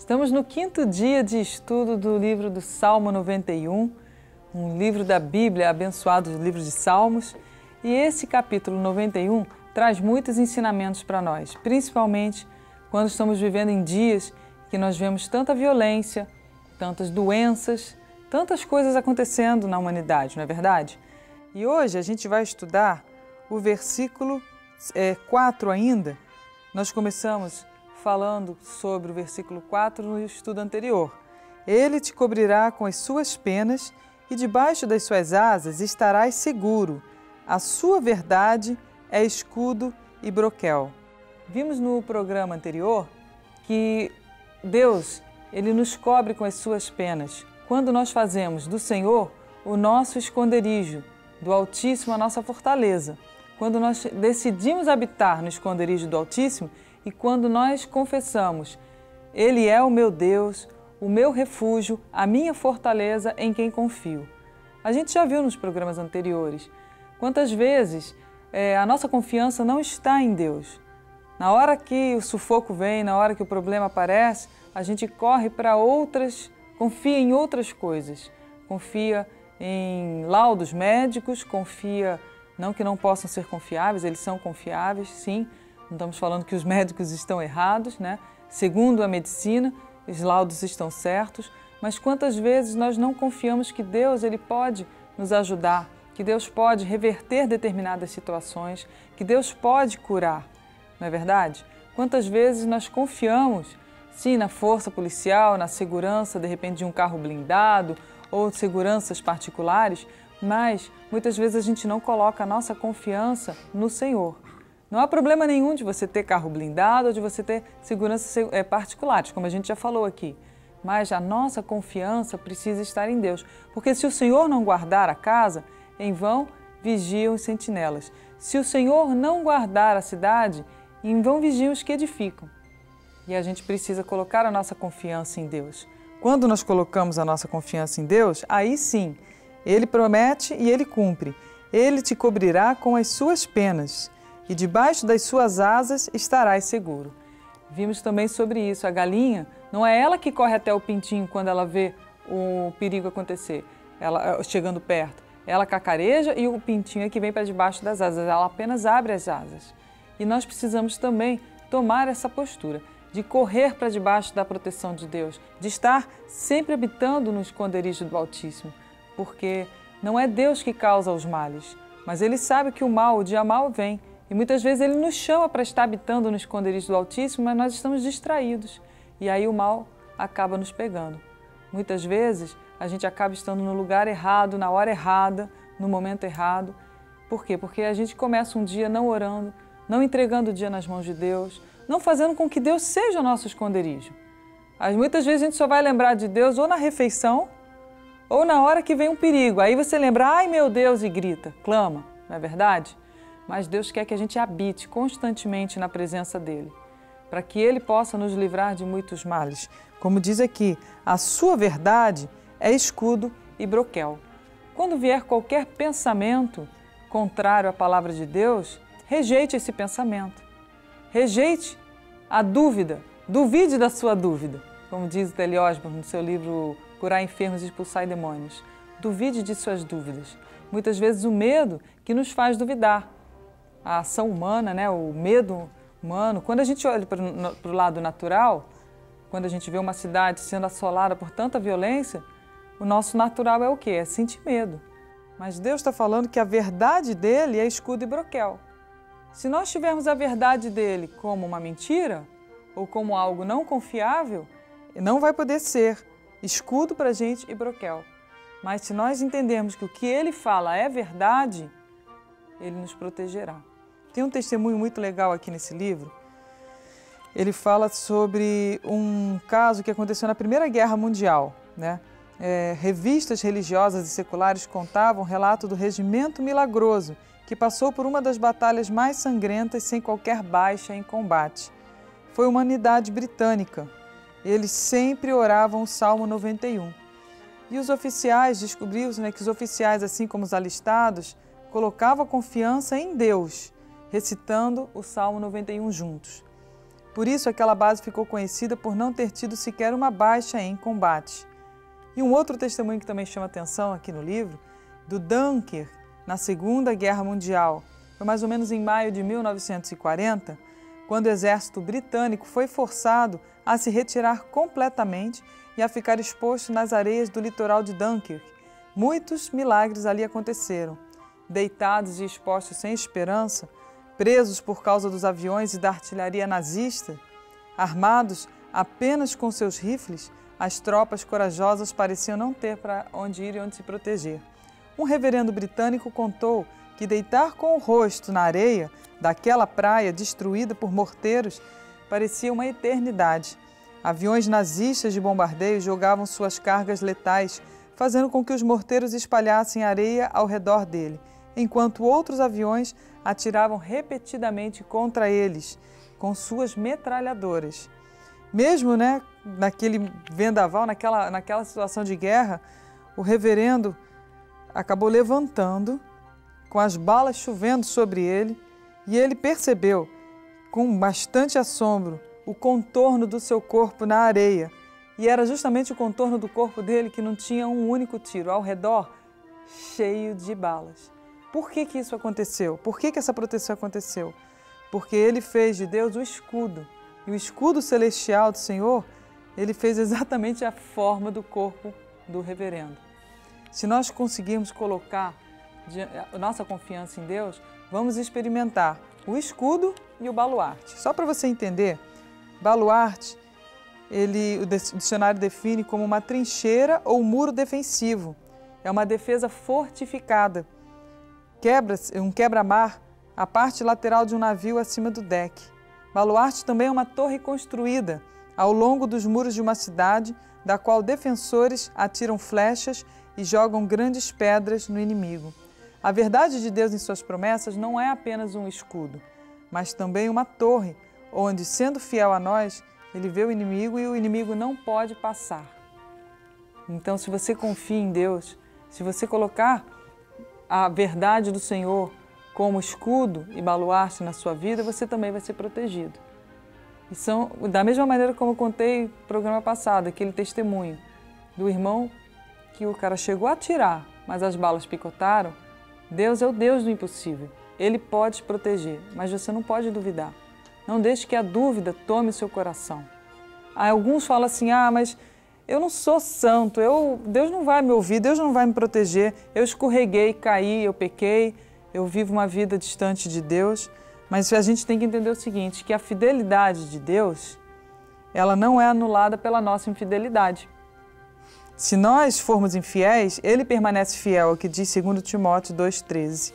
Estamos no quinto dia de estudo do livro do Salmo 91, um livro da Bíblia, abençoado livro de Salmos. E esse capítulo 91 traz muitos ensinamentos para nós, principalmente quando estamos vivendo em dias que nós vemos tanta violência, tantas doenças, tantas coisas acontecendo na humanidade, não é verdade? E hoje a gente vai estudar o versículo 4 ainda. Nós começamos falando sobre o versículo 4 no estudo anterior. Ele te cobrirá com as suas penas e debaixo das suas asas estarás seguro. A sua verdade é escudo e broquel. Vimos no programa anterior que Deus, Ele nos cobre com as suas penas. Quando nós fazemos do Senhor o nosso esconderijo, do Altíssimo a nossa fortaleza. Quando nós decidimos habitar no esconderijo do Altíssimo e quando nós confessamos, Ele é o meu Deus, o meu refúgio, a minha fortaleza em quem confio. A gente já viu nos programas anteriores quantas vezes a nossa confiança não está em Deus. Na hora que o sufoco vem, na hora que o problema aparece, a gente corre para outras, confia em outras coisas. Confia em laudos médicos, confia, não que não possam ser confiáveis, eles são confiáveis, sim. Não estamos falando que os médicos estão errados, né? Segundo a medicina, os laudos estão certos, mas quantas vezes nós não confiamos que Deus ele pode nos ajudar, que Deus pode reverter determinadas situações, que Deus pode curar, não é verdade? Quantas vezes nós confiamos, sim, na força policial, na segurança, de repente, de um carro blindado ou seguranças particulares, mas muitas vezes a gente não coloca a nossa confiança no Senhor. Não há problema nenhum de você ter carro blindado ou de você ter seguranças particulares, como a gente já falou aqui. Mas a nossa confiança precisa estar em Deus. Porque se o Senhor não guardar a casa, em vão vigiam os sentinelas. Se o Senhor não guardar a cidade, em vão vigiam os que edificam. E a gente precisa colocar a nossa confiança em Deus. Quando nós colocamos a nossa confiança em Deus, aí sim, Ele promete e Ele cumpre. Ele te cobrirá com as suas penas. E debaixo das suas asas estarás seguro. Vimos também sobre isso. A galinha, não é ela que corre até o pintinho quando ela vê o perigo acontecer, ela chegando perto. Ela cacareja e o pintinho é que vem para debaixo das asas. Ela apenas abre as asas. E nós precisamos também tomar essa postura de correr para debaixo da proteção de Deus, de estar sempre habitando no esconderijo do Altíssimo, porque não é Deus que causa os males, mas Ele sabe que o dia mal vem. E muitas vezes Ele nos chama para estar habitando no esconderijo do Altíssimo, mas nós estamos distraídos. E aí o mal acaba nos pegando. Muitas vezes a gente acaba estando no lugar errado, na hora errada, no momento errado. Por quê? Porque a gente começa um dia não orando, não entregando o dia nas mãos de Deus, não fazendo com que Deus seja o nosso esconderijo. Muitas vezes a gente só vai lembrar de Deus ou na refeição ou na hora que vem um perigo. Aí você lembra, ai meu Deus, e grita, clama, não é verdade? Mas Deus quer que a gente habite constantemente na presença dEle, para que Ele possa nos livrar de muitos males. Como diz aqui, a sua verdade é escudo e broquel. Quando vier qualquer pensamento contrário à palavra de Deus, rejeite esse pensamento. Rejeite a dúvida, duvide da sua dúvida, como diz o T.L. Osborne no seu livro Curar Enfermos e Expulsar Demônios. Duvide de suas dúvidas. Muitas vezes o medo que nos faz duvidar. A ação humana, né? O medo humano. Quando a gente olha para o lado natural, quando a gente vê uma cidade sendo assolada por tanta violência, o nosso natural é o quê? É sentir medo. Mas Deus está falando que a verdade dele é escudo e broquel. Se nós tivermos a verdade dele como uma mentira ou como algo não confiável, não vai poder ser escudo para a gente e broquel. Mas se nós entendermos que o que ele fala é verdade, ele nos protegerá. Tem um testemunho muito legal aqui nesse livro. Ele fala sobre um caso que aconteceu na Primeira Guerra Mundial, né? Revistas religiosas e seculares contavam o relato do Regimento Milagroso, que passou por uma das batalhas mais sangrentas sem qualquer baixa em combate. Foi uma unidade britânica. Eles sempre oravam o Salmo 91. E os oficiais, descobriu-se, né, que os oficiais, assim como os alistados, colocavam a confiança em Deus, recitando o Salmo 91 juntos. Por isso aquela base ficou conhecida por não ter tido sequer uma baixa em combate. E um outro testemunho que também chama atenção aqui no livro, do Dunkirk, na Segunda Guerra Mundial. Foi mais ou menos em maio de 1940, quando o exército britânico foi forçado a se retirar completamente e a ficar exposto nas areias do litoral de Dunkirk. Muitos milagres ali aconteceram. Deitados e expostos sem esperança, presos por causa dos aviões e da artilharia nazista, armados apenas com seus rifles, as tropas corajosas pareciam não ter para onde ir e onde se proteger. Um reverendo britânico contou que deitar com o rosto na areia daquela praia destruída por morteiros parecia uma eternidade. Aviões nazistas de bombardeio jogavam suas cargas letais, fazendo com que os morteiros espalhassem areia ao redor dele, enquanto outros aviões atiravam repetidamente contra eles com suas metralhadoras. Mesmo naquele vendaval, naquela situação de guerra, o reverendo acabou levantando, com as balas chovendo sobre ele, e ele percebeu, com bastante assombro, o contorno do seu corpo na areia. E era justamente o contorno do corpo dele que não tinha um único tiro, ao redor cheio de balas. Por que isso aconteceu? Por que essa proteção aconteceu? Porque ele fez de Deus o escudo. E o escudo celestial do Senhor, ele fez exatamente a forma do corpo do reverendo. Se nós conseguirmos colocar a nossa confiança em Deus, vamos experimentar o escudo e o baluarte. Só para você entender, baluarte, o dicionário define como uma trincheira ou muro defensivo. É uma defesa fortificada. Um quebra-mar, a parte lateral de um navio acima do deck. Baluarte também é uma torre construída ao longo dos muros de uma cidade, da qual defensores atiram flechas e jogam grandes pedras no inimigo. A verdade de Deus em suas promessas não é apenas um escudo, mas também uma torre, onde, sendo fiel a nós, ele vê o inimigo e o inimigo não pode passar. Então, se você confia em Deus, se você colocar a verdade do Senhor como escudo e baluarte na sua vida, você também vai ser protegido. E são, da mesma maneira como eu contei no programa passado, aquele testemunho do irmão que o cara chegou a atirar, mas as balas picotaram. Deus é o Deus do impossível. Ele pode te proteger, mas você não pode duvidar. Não deixe que a dúvida tome o seu coração. Alguns falam assim, mas eu não sou santo, Deus não vai me ouvir, Deus não vai me proteger, eu escorreguei, caí, eu pequei, eu vivo uma vida distante de Deus. Mas a gente tem que entender o seguinte, que a fidelidade de Deus, ela não é anulada pela nossa infidelidade. Se nós formos infiéis, Ele permanece fiel, é o que diz 2 Timóteo 2,13.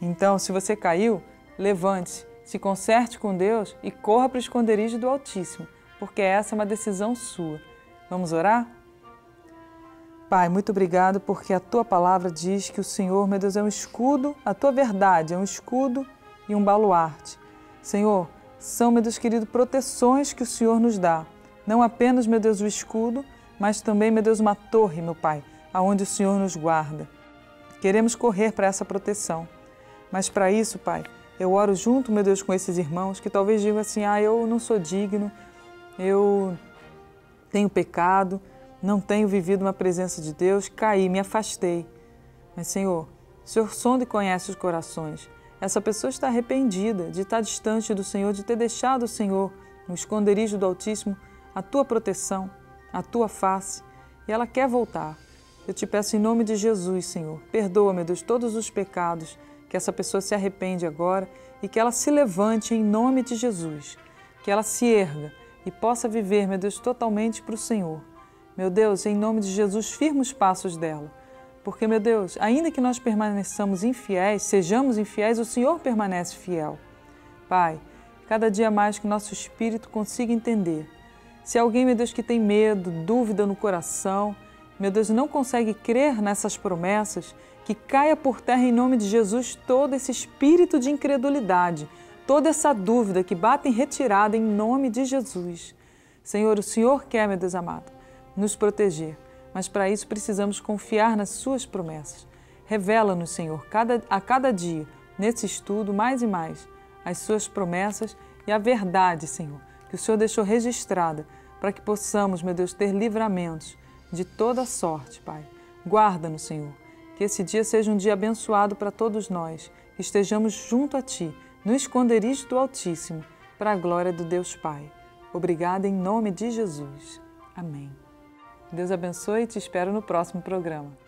Então, se você caiu, levante-se, se conserte com Deus e corra para o esconderijo do Altíssimo, porque essa é uma decisão sua. Vamos orar? Pai, muito obrigado porque a Tua palavra diz que o Senhor, meu Deus, é um escudo, a Tua verdade é um escudo e um baluarte. Senhor, são, meu Deus querido, proteções que o Senhor nos dá. Não apenas, meu Deus, o escudo, mas também, meu Deus, uma torre, meu Pai, aonde o Senhor nos guarda. Queremos correr para essa proteção. Mas para isso, Pai, eu oro junto, meu Deus, com esses irmãos que talvez digam assim, eu não sou digno, eu tenho pecado, não tenho vivido uma presença de Deus, caí, me afastei. Mas, Senhor, o Senhor sonda e conhece os corações. Essa pessoa está arrependida de estar distante do Senhor, de ter deixado o Senhor, no esconderijo do Altíssimo, a Tua proteção, a Tua face, e ela quer voltar. Eu te peço em nome de Jesus, Senhor, perdoa, meu Deus, todos os pecados, que essa pessoa se arrepende agora e que ela se levante em nome de Jesus, que ela se erga e possa viver, meu Deus, totalmente para o Senhor. Meu Deus, em nome de Jesus, firma os passos dela. Porque, meu Deus, ainda que nós permaneçamos infiéis, sejamos infiéis, o Senhor permanece fiel. Pai, cada dia mais que o nosso espírito consiga entender. Se alguém, meu Deus, que tem medo, dúvida no coração, meu Deus, não consegue crer nessas promessas, que caia por terra em nome de Jesus todo esse espírito de incredulidade, toda essa dúvida que bate em retirada em nome de Jesus. Senhor, o Senhor quer, meu Deus amado, nos proteger, mas para isso precisamos confiar nas Suas promessas. Revela-nos, Senhor, a cada dia, nesse estudo, mais e mais, as Suas promessas e a verdade, Senhor, que o Senhor deixou registrada, para que possamos, meu Deus, ter livramentos de toda sorte, Pai. Guarda-nos, Senhor, que esse dia seja um dia abençoado para todos nós, que estejamos junto a Ti, no esconderijo do Altíssimo, para a glória do Deus Pai. Obrigada em nome de Jesus. Amém. Deus abençoe e te espero no próximo programa.